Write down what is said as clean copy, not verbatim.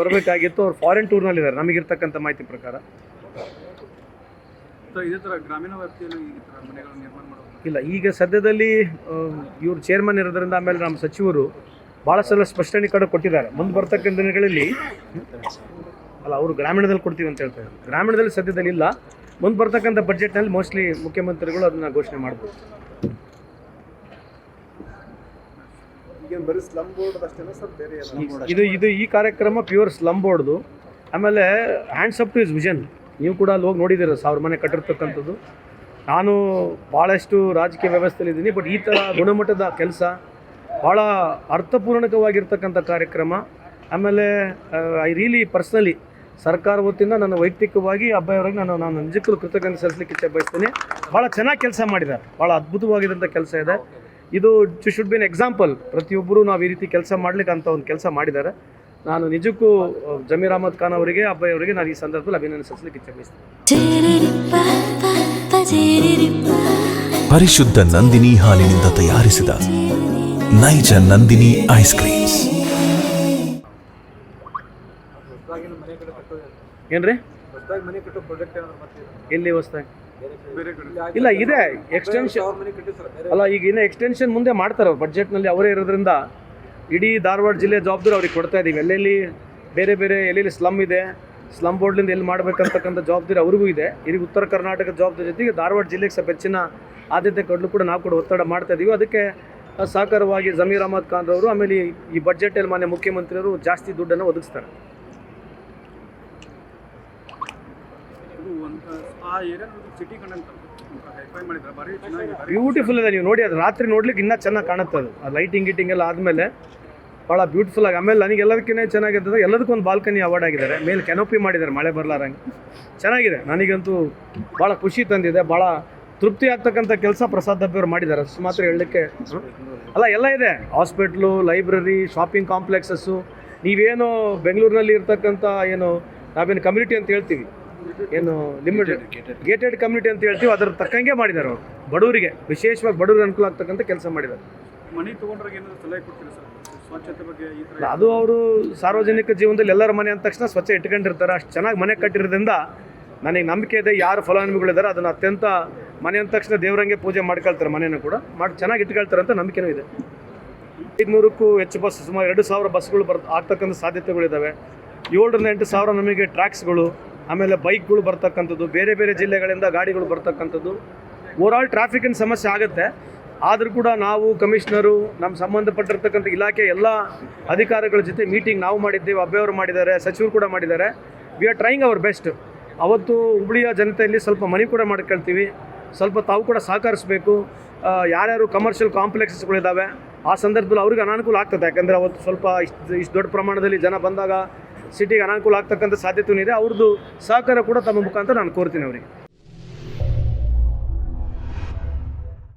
ಬರಬೇಕಾಗಿತ್ತು. ಅವ್ರು ಫಾರಿನ್ ಟೂರ್ನಲ್ಲಿದ್ದಾರೆ ನಮಗಿರ್ತಕ್ಕಂಥ ಮಾಹಿತಿ ಪ್ರಕಾರ. ಇದೇ ಥರ ಗ್ರಾಮೀಣ ವ್ಯಾಪ್ತಿಯಲ್ಲಿ ಈ ಥರ ಮನೆಗಳನ್ನು ನಿರ್ಮಾಣ ಮಾಡೋದು ಇಲ್ಲ, ಈಗ ಸದ್ಯದಲ್ಲಿ ಇವರು ಚೇರ್ಮನ್ ಇರೋದ್ರಿಂದ, ಆಮೇಲೆ ನಮ್ಮ ಸಚಿವರು ಭಾಳ ಸಲ ಸ್ಪಷ್ಟನೆ ಕಡೆ ಕೊಟ್ಟಿದ್ದಾರೆ. ಮುಂದೆ ಬರ್ತಕ್ಕಂಥ ದಿನಗಳಲ್ಲಿ ಅಲ್ಲ, ಅವರು ಗ್ರಾಮೀಣದಲ್ಲಿ ಕೊಡ್ತೀವಿ ಅಂತ ಹೇಳ್ತಾರೆ. ಗ್ರಾಮೀಣದಲ್ಲಿ ಸದ್ಯದಲ್ಲಿ ಇಲ್ಲ, ಮುಂದೆ ಬರ್ತಕ್ಕಂಥ ಬಜೆಟ್ನಲ್ಲಿ ಮೋಸ್ಟ್ಲಿ ಮುಖ್ಯಮಂತ್ರಿಗಳು ಅದನ್ನು ಘೋಷಣೆ ಮಾಡ್ಬೋದು. ಇದು ಈ ಕಾರ್ಯಕ್ರಮ ಪ್ಯೂರ್ ಸ್ಲಮ್ ಬೋರ್ಡ್ದು. ಆಮೇಲೆ hands up to is vision. ನೀವು ಕೂಡ ಅಲ್ಲಿ ಹೋಗಿ ನೋಡಿದ್ದೀರ 1000 ಮನೆ ಕಟ್ಟಿರ್ತಕ್ಕಂಥದ್ದು. ನಾನು ಭಾಳಷ್ಟು ರಾಜಕೀಯ ವ್ಯವಸ್ಥೆಯಲ್ಲಿ ಇದ್ದೀನಿ, ಬಟ್ ಈ ಥರ ಗುಣಮಟ್ಟದ ಕೆಲಸ, ಭಾಳ ಅರ್ಥಪೂರ್ಣಕವಾಗಿರ್ತಕ್ಕಂಥ ಕಾರ್ಯಕ್ರಮ. ಆಮೇಲೆ ಐ ರಿಯಲಿ ಪರ್ಸ್ನಲಿ ಸರ್ಕಾರ ವತಿಯಿಂದ ನನ್ನ ವೈಯಕ್ತಿಕವಾಗಿ ಅಬ್ಬಯವರಿಗೆ ನಾನು ನಿಜಕ್ಕೂ ಕೃತಜ್ಞತೆ ಸಲ್ಲಿಸಲಿಕ್ಕೆ ಇಚ್ಛೆ ಬಯಸ್ತೀನಿ. ಭಾಳ ಚೆನ್ನಾಗಿ ಕೆಲಸ ಮಾಡಿದ್ದಾರೆ, ಭಾಳ ಅದ್ಭುತವಾಗಿದ್ದಂಥ ಕೆಲಸ ಇದೆ. ಇದು ಶುಡ್ ಬಿ ಎನ್ ಎಕ್ಸಾಂಪಲ್. ಪ್ರತಿಯೊಬ್ಬರು ನಾವು ಈ ರೀತಿ ಕೆಲಸ ಮಾಡಲಿಕ್ಕೆ ಅಂತ ಒಂದು ಕೆಲಸ ಮಾಡಿದ್ದಾರೆ. ನಾನು ನಿಜಕ್ಕೂ ಜಮೀರ್ ಅಹಮದ್ ಖಾನ್ ಅವರಿಗೆ, ಅಬ್ಬಯವರಿಗೆ ನಾನು ಈ ಸಂದರ್ಭದಲ್ಲಿ ಅಭಿನಂದನೆ ಸಲ್ಲಿಸಲಿಕ್ಕೆ ಇಚ್ಛೆ ಬಯಸ್ತೀನಿ. ಪರಿಶುದ್ಧ ನಂದಿನಿ ಹಾಲಿನಿಂದ ತಯಾರಿಸಿದ ನೈಜ ನಂದಿನಿ ಐಸ್ ಕ್ರೀಮ್ಸ್. ಏನ್ರಿ ಎಲ್ಲಿ ಹೊಸ್ದಾಗಿ? ಇಲ್ಲ, ಇದೆ ಎಕ್ಸ್ಟೆನ್ಷನ್. ಅಲ್ಲ, ಈಗ ಇನ್ನೂ ಎಕ್ಸ್ಟೆನ್ಷನ್ ಮುಂದೆ ಮಾಡ್ತಾರೆ ಅವ್ರು ಬಡ್ಜೆಟ್ನಲ್ಲಿ. ಅವರೇ ಇರೋದ್ರಿಂದ ಇಡೀ ಧಾರವಾಡ ಜಿಲ್ಲೆ ಜವಾಬ್ದಾರಿ ಅವ್ರಿಗೆ ಕೊಡ್ತಾ ಇದ್ದೀವಿ. ಎಲ್ಲೆಲ್ಲಿ ಬೇರೆ ಬೇರೆ ಎಲ್ಲೆಲ್ಲಿ ಸ್ಲಮ್ ಇದೆ, ಸ್ಲಮ್ ಬೋರ್ಡ್ಲಿಂದ ಎಲ್ಲಿ ಮಾಡಬೇಕಂತಕ್ಕಂಥ ಜವಾಬ್ದಾರಿ ಅವ್ರಿಗೂ ಇದೆ. ಇದೀಗ ಉತ್ತರ ಕರ್ನಾಟಕದ ಜವಾಬ್ದಾರಿ ಜೊತೆಗೆ ಧಾರವಾಡ ಜಿಲ್ಲೆಗೆ ಸ್ವಲ್ಪ ಹೆಚ್ಚಿನ ಆದ್ಯತೆ ಕೊಡಲು ಕೂಡ ನಾವು ಕೂಡ ಒತ್ತಡ ಮಾಡ್ತಾ ಇದ್ದೀವಿ. ಅದಕ್ಕೆ ಸಹಕಾರವಾಗಿ ಜಮೀರ್ ಅಹಮದ್ ಖಾನ್ ಅವರು, ಆಮೇಲೆ ಈ ಬಡ್ಜೆಟಲ್ಲಿ ಮಾನ್ಯ ಮುಖ್ಯಮಂತ್ರಿಯವರು ಜಾಸ್ತಿ ದುಡ್ಡನ್ನು ಒದಗಿಸ್ತಾರೆ. ಬ್ಯೂಟಿಫುಲ್ ಇದೆ. ನೀವು ನೋಡಿ, ಅದು ರಾತ್ರಿ ನೋಡ್ಲಿಕ್ಕೆ ಇನ್ನೂ ಚೆನ್ನಾಗಿ ಕಾಣುತ್ತೆ. ಅದು ಲೈಟಿಂಗ್ ಗೀಟಿಂಗ್ ಎಲ್ಲ ಆದಮೇಲೆ ಭಾಳ ಬ್ಯೂಟಿಫುಲ್ ಆಗಿ. ಆಮೇಲೆ ನನಗೆ ಎಲ್ಲದಕ್ಕಿಂತ ಚೆನ್ನಾಗಿರ್ತದೆ, ಎಲ್ಲದಕ್ಕೂ ಒಂದು ಬಾಲ್ಕನಿ ಅವಾರ್ಡ್ ಆಗಿದ್ದಾರೆ. ಮೇಲೆ ಕೆನೋಪಿ ಮಾಡಿದ್ದಾರೆ, ಮಳೆ ಬರಲಾರಂಗೆ ಚೆನ್ನಾಗಿದೆ. ನನಗಂತೂ ಭಾಳ ಖುಷಿ ತಂದಿದೆ. ಭಾಳ ತೃಪ್ತಿ ಆಗ್ತಕ್ಕಂಥ ಕೆಲಸ ಪ್ರಸಾದ್ ದಬ್ಬೆಯವರು ಮಾಡಿದ್ದಾರೆ. ಅಷ್ಟು ಮಾತ್ರ ಹೇಳಲಿಕ್ಕೆ ಅಲ್ಲ, ಎಲ್ಲ ಇದೆ. Hospital, library, shopping complexes. ನೀವೇನು ಬೆಂಗಳೂರಿನಲ್ಲಿ ಇರ್ತಕ್ಕಂಥ ಏನು ನಾವೇನು ಕಮ್ಯುನಿಟಿ ಅಂತ ಹೇಳ್ತೀವಿ, ಏನು ಲಿಮಿಟೆಡ್ ಗೇಟೆಡ್ ಕಮ್ಯುನಿಟಿ ಅಂತ ಹೇಳ್ತೀವಿ, ಅದರ ತಕ್ಕಂಗೆ ಮಾಡಿದ್ದಾರೆ ಅವರು. ಬಡವರಿಗೆ, ವಿಶೇಷವಾಗಿ ಬಡವರಿಗೆ ಅನುಕೂಲ ಆಗ್ತಕ್ಕಂಥ ಕೆಲಸ ಮಾಡಿದ್ದಾರೆ. ಮನೆ ತೊಗೊಂಡ್ರೆ ಏನಾದರೂ ಸಲಹೆ ಕೊಡ್ತೀರಾ ಸರ್ ಸ್ವಚ್ಛತೆ ಬಗ್ಗೆ? ಅದು ಅವರು ಸಾರ್ವಜನಿಕ ಜೀವನದಲ್ಲಿ ಎಲ್ಲರ ಮನೆ ಅಂದ ತಕ್ಷಣ ಸ್ವಚ್ಛ ಇಟ್ಕೊಂಡಿರ್ತಾರೆ. ಅಷ್ಟು ಚೆನ್ನಾಗಿ ಮನೆ ಕಟ್ಟಿರೋದ್ರಿಂದ ನನಗೆ ನಂಬಿಕೆ ಇದೆ. ಯಾರು ಫಲಾನುಭವಿಗಳಿದ್ದಾರೆ ಅದನ್ನು ಅತ್ಯಂತ ಮನೆ ಅಂದ ತಕ್ಷಣ ದೇವರಂಗೆ ಪೂಜೆ ಮಾಡ್ಕೊಳ್ತಾರೆ. ಮನೆಯೂ ಕೂಡ ಚೆನ್ನಾಗಿ ಇಟ್ಕೊಳ್ತಾರೆ ಅಂತ ನಂಬಿಕೆನೂ ಇದೆ. 500ಕ್ಕೂ ಹೆಚ್ಚು ಬಸ್, ಸುಮಾರು 2000 ಬಸ್ಗಳು ಆಗ್ತಕ್ಕಂಥ ಸಾಧ್ಯತೆಗಳಿದ್ದಾವೆ. 7ರಿಂದ 8,000 ನಮಗೆ ಟ್ರ್ಯಾಕ್ಸ್ಗಳು, ಆಮೇಲೆ ಬೈಕ್ಗಳು ಬರ್ತಕ್ಕಂಥದ್ದು, ಬೇರೆ ಬೇರೆ ಜಿಲ್ಲೆಗಳಿಂದ ಗಾಡಿಗಳು ಬರ್ತಕ್ಕಂಥದ್ದು. ಓವರಾಲ್ ಟ್ರಾಫಿಕಿನ ಸಮಸ್ಯೆ ಆಗುತ್ತೆ. ಆದರೂ ಕೂಡ ನಾವು ಕಮಿಷನರು, ನಮ್ಮ ಸಂಬಂಧಪಟ್ಟಿರ್ತಕ್ಕಂಥ ಇಲಾಖೆ ಎಲ್ಲ ಅಧಿಕಾರಿಗಳ ಜೊತೆ ಮೀಟಿಂಗ್ ನಾವು ಮಾಡಿದ್ದೇವೆ, ಅಬ್ಬೆಯವರು ಮಾಡಿದ್ದಾರೆ, ಸಚಿವರು ಕೂಡ ಮಾಡಿದ್ದಾರೆ. We are trying hour best. ಅವತ್ತು ಹುಬ್ಳಿಯ ಜನತೆಯಲ್ಲಿ ಸ್ವಲ್ಪ ಮನೆ ಕೂಡ ಮಾಡ್ಕೊಳ್ತೀವಿ. ಸ್ವಲ್ಪ ತಾವು ಕೂಡ ಸಹಕರಿಸಬೇಕು. ಯಾರ್ಯಾರು ಕಮರ್ಷಿಯಲ್ ಕಾಂಪ್ಲೆಕ್ಸಸ್ಗಳಿದ್ದಾವೆ ಆ ಸಂದರ್ಭದಲ್ಲಿ ಅವ್ರಿಗೆ ಅನಾನುಕೂಲ ಆಗ್ತದೆ. ಯಾಕಂದರೆ ಅವತ್ತು ಸ್ವಲ್ಪ ಇಷ್ಟು ದೊಡ್ಡ ಪ್ರಮಾಣದಲ್ಲಿ ಜನ ಬಂದಾಗ ಸಿಟಿಗೆ ಅನಾನುಕೂಲ ಆಗ್ತಕ್ಕಂಥ ಸಾಧ್ಯತೆಯೂ ಇದೆ. ಅವ್ರದ್ದು ಸಹಕಾರ ಕೂಡ ತಮ್ಮ ಮುಖಾಂತರ ನಾನು ಕೋರ್ತೀನಿ ಅವರಿಗೆ.